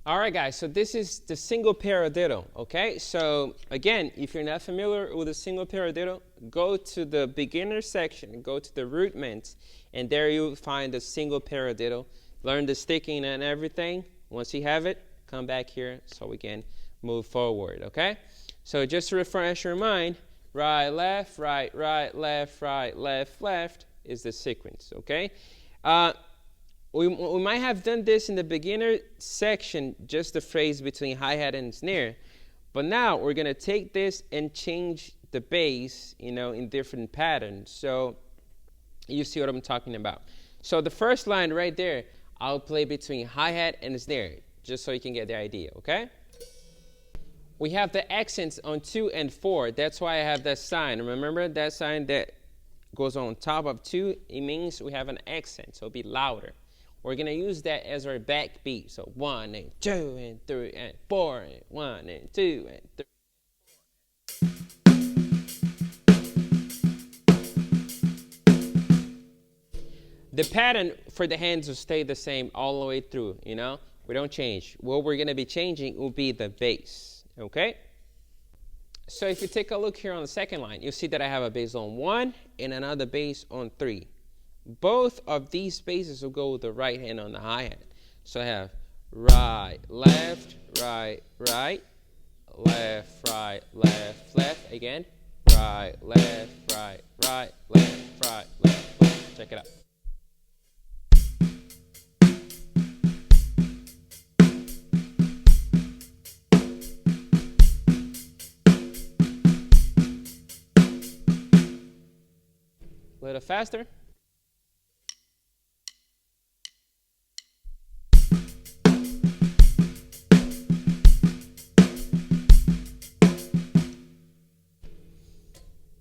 All right, guys, so this is the single paradiddle, okay? So, again, if you're not familiar with a single paradiddle, go to the beginner section, go to the rudiments, and there you'll find the single paradiddle. Learn the sticking and everything. Once you have it, come back here so we can move forward, okay? So just to refresh your mind, right, left, left, left, left is the sequence, okay? We might have done this in the beginner section, just the phrase between hi-hat and snare. But now we're going to take this and change the bass, in different patterns. So you see what I'm talking about. So the first line right there, I'll play between hi-hat and snare, just so you can get the idea, okay? We have the accents on 2 and 4. That's why I have that sign. Remember that sign that goes on top of 2? It means we have an accent, so it'll be louder. We're going to use that as our backbeat. So 1 and 2 and 3 and 4 and 1 and 2 and 3. The pattern for the hands will stay the same all the way through, We don't change. What we're going to be changing will be the bass, okay? So if you take a look here on the second line, you'll see that I have a bass on 1 and another bass on 3. Both of these basses will go with the right hand on the hi-hat. So I have right, left, right, right, left, right, left, left. Again, right, left, right, right, left, right, left, left. Check it out. A little faster.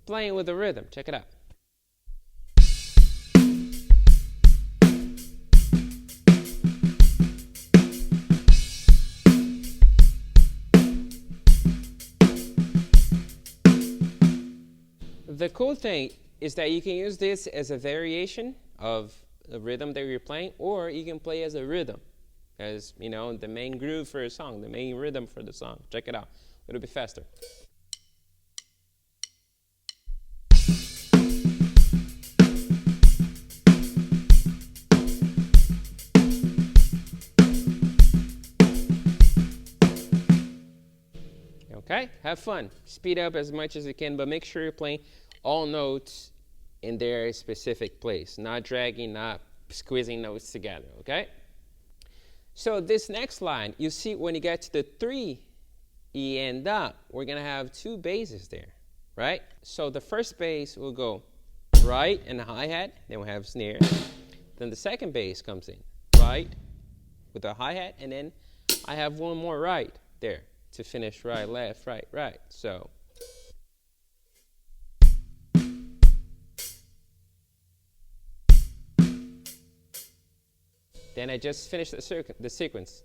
Playing with the rhythm. Check it out. The cool thing is that you can use this as a variation of the rhythm that you're playing, or you can play as a rhythm, as the main groove for a song, the main rhythm for the song. Check it out. It'll be faster. Okay, have fun. Speed up as much as you can, but make sure you're playing all notes in their specific place, not dragging, not squeezing notes together, okay? So this next line, you see when you get to the 3 E and up, we're going to have 2 basses there, right? So the first bass will go right and the hi-hat, then we'll have snare. Then the second bass comes in, right with the hi-hat, and then I have one more right there to finish right, left, right, right. So then I just finished the sequence.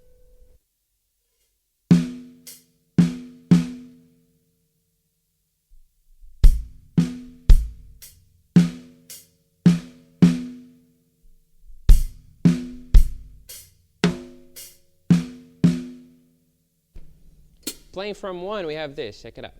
Playing from 1, we have this. Check it out.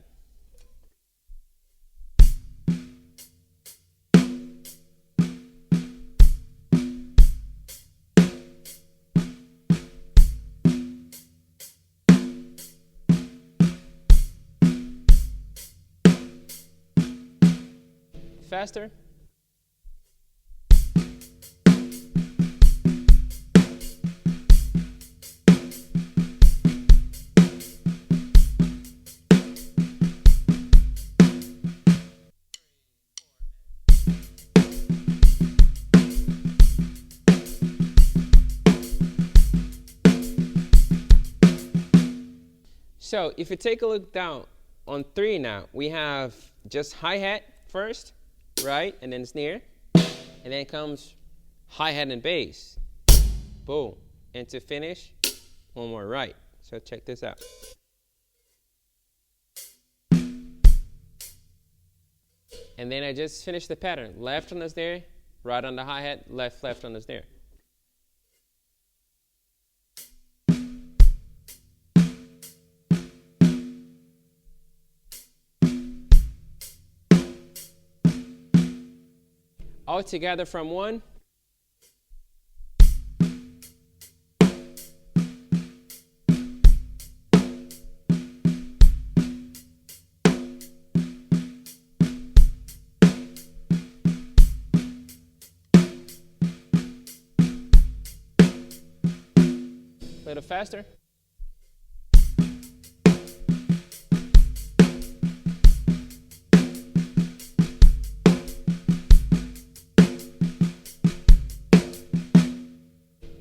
Faster. So if you take a look down on 3 now, we have just hi-hat first, right, and then snare, and then comes hi-hat and bass. Boom. And to finish, one more right. So check this out. And then I just finished the pattern. Left on the snare, right on the hi-hat, left, left on the snare. All together from 1. A little faster.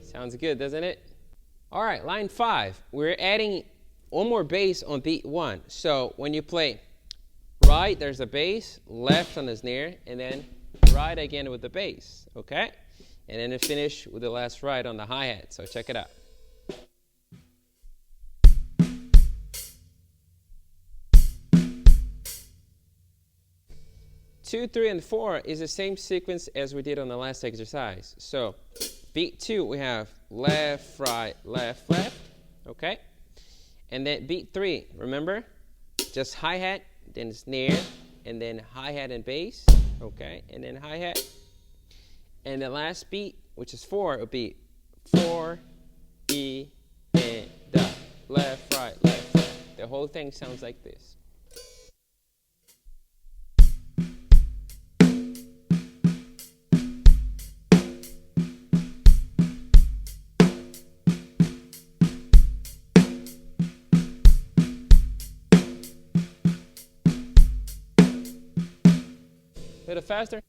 Sounds good, doesn't it? All right, line 5. We're adding one more bass on beat 1. So when you play right, there's a bass, left on the snare, and then right again with the bass, okay? And then finish with the last right on the hi-hat. So check it out. 2, 3, and 4 is the same sequence as we did on the last exercise. So beat 2, we have left, right, left, left, okay? And then beat 3, remember? Just hi-hat, then snare, and then hi-hat and bass, okay? And then hi-hat. And the last beat, which is 4, would be 4, E, and da. Left, right, left, left. The whole thing sounds like this. A little faster.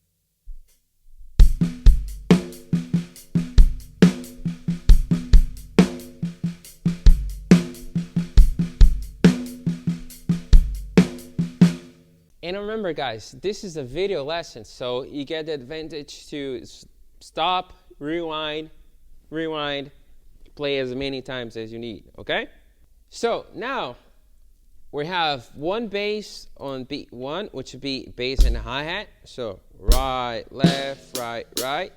And remember, guys, this is a video lesson, so you get the advantage to stop, rewind, play as many times as you need, okay? So now we have one bass on beat 1, which would be bass and hi-hat. So right, left, right, right.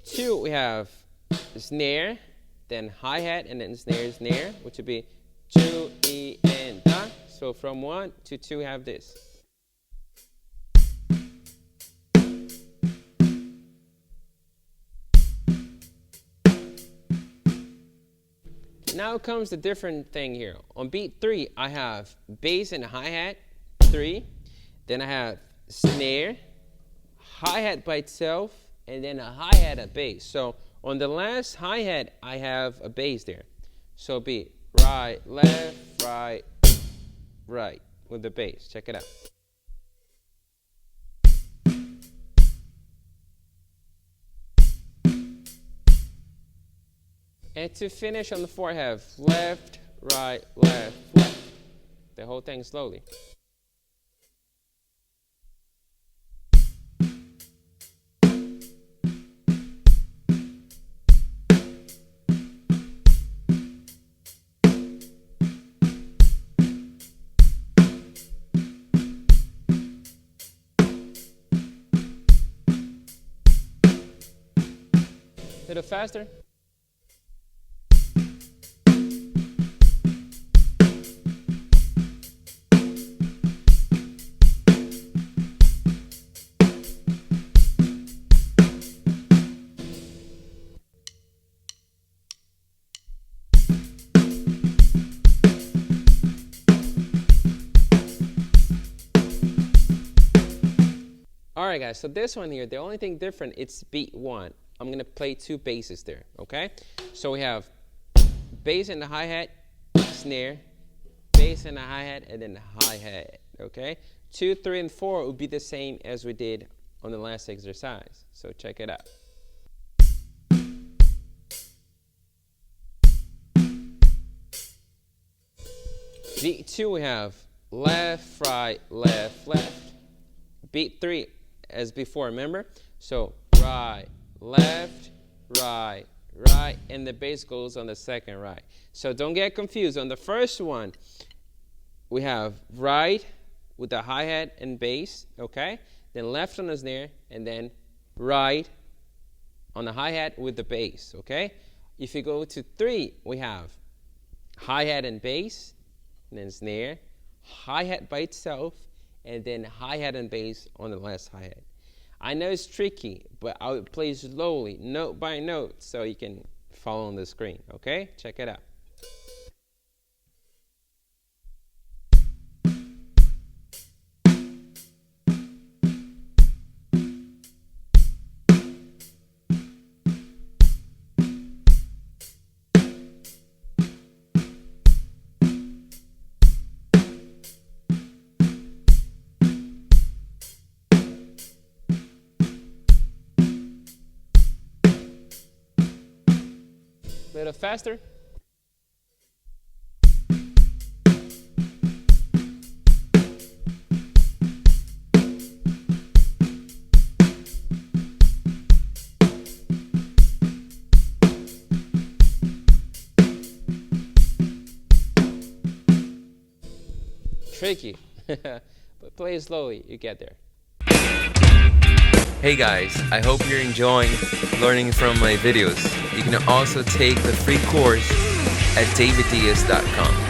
2, we have snare, then hi-hat, and then snare, snare, which would be 2, E, and da. So from 1 to 2, we have this. Now comes the different thing here. On beat 3, I have bass and hi-hat, 3. Then I have snare, hi-hat by itself, and then a hi-hat at bass. So on the last hi-hat, I have a bass there. So it'll be right, left, right, right with the bass. Check it out. And to finish on the 4, I have left, right, left, left. The whole thing slowly. A little faster. Alright guys, so this one here, the only thing different, it's beat 1. I'm going to play 2 basses there, okay? So we have bass and the hi-hat, snare, bass and the hi-hat, and then the hi-hat, okay? 2, 3, and 4 would be the same as we did on the last exercise. So check it out. Beat 2, we have left, right, left, left. Beat 3, as before, remember? So right, left, right, right, and the bass goes on the second right. So don't get confused. On the first one, we have right with the hi-hat and bass, okay? Then left on the snare, and then right on the hi-hat with the bass, okay? If you go to 3, we have hi-hat and bass, and then snare, hi-hat by itself, and then hi-hat and bass on the last hi-hat. I know it's tricky, but I would play slowly, note by note, so you can follow on the screen, okay? Check it out. A little faster. Tricky, but play it slowly, you get there. Hey guys, I hope you're enjoying learning from my videos. You can also take the free course at daviddiaz.com.